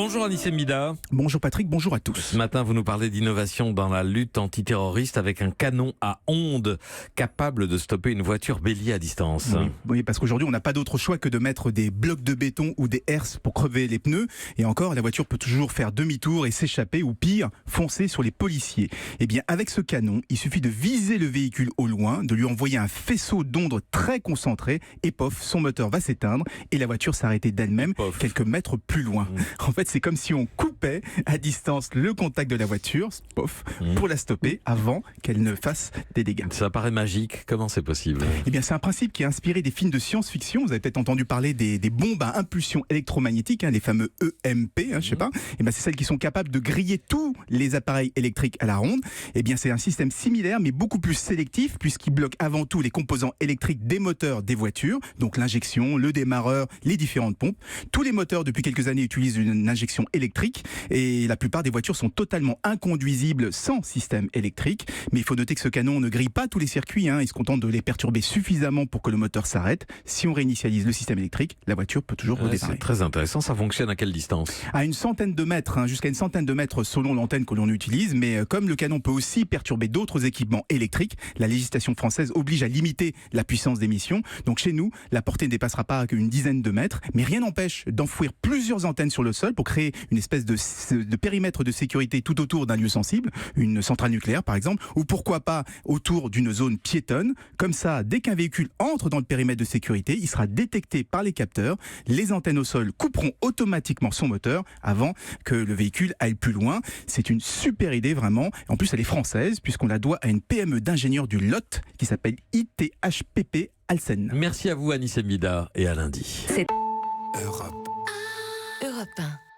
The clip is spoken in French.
Bonjour Anissé Mida. Bonjour Patrick, bonjour à tous. Ce matin, vous nous parlez d'innovation dans la lutte antiterroriste avec un canon à ondes capable de stopper une voiture bélier à distance. Oui, parce qu'aujourd'hui, on n'a pas d'autre choix que de mettre des blocs de béton ou des herses pour crever les pneus. Et encore, la voiture peut toujours faire demi-tour et s'échapper ou pire, foncer sur les policiers. Eh bien, avec ce canon, il suffit de viser le véhicule au loin, de lui envoyer un faisceau d'ondes très concentré et pof, son moteur va s'éteindre et la voiture s'arrêter d'elle-même quelques mètres plus loin. En fait, c'est comme si on coupait à distance le contact de la voiture, pof, pour la stopper avant qu'elle ne fasse des dégâts. Ça paraît magique. Comment c'est possible? Eh bien, c'est un principe qui est inspiré des films de science-fiction. Vous avez peut-être entendu parler des bombes à impulsion électromagnétique, les fameux EMP, je sais pas. Eh bien, c'est celles qui sont capables de griller tous les appareils électriques à la ronde. Eh bien, c'est un système similaire, mais beaucoup plus sélectif, puisqu'il bloque avant tout les composants électriques des moteurs des voitures, donc l'injection, le démarreur, les différentes pompes. Tous les moteurs, depuis quelques années, utilisent une injection électrique, et la plupart des voitures sont totalement inconduisibles sans système électrique. Mais il faut noter que ce canon ne grille pas tous les circuits, il se contente de les perturber suffisamment pour que le moteur s'arrête. Si on réinitialise le système électrique, la voiture peut toujours redémarrer. C'est très intéressant. Ça fonctionne à quelle distance? À une centaine de mètres, jusqu'à une centaine de mètres selon l'antenne que l'on utilise. Mais comme le canon peut aussi perturber d'autres équipements électriques, la législation française oblige à limiter la puissance d'émission. Donc chez nous, la portée ne dépassera pas qu'une dizaine de mètres. Mais rien n'empêche d'enfouir plusieurs antennes sur le sol pour créer une espèce de périmètre de sécurité tout autour d'un lieu sensible, une centrale nucléaire par exemple, ou pourquoi pas autour d'une zone piétonne. Comme ça, dès qu'un véhicule entre dans le périmètre de sécurité, il sera détecté par les capteurs. Les antennes au sol couperont automatiquement son moteur avant que le véhicule aille plus loin. C'est une super idée vraiment. En plus, elle est française puisqu'on la doit à une PME d'ingénieurs du Lot qui s'appelle ITHPP Alsen. Merci à vous Anissé Mida et à lundi. Europe 1.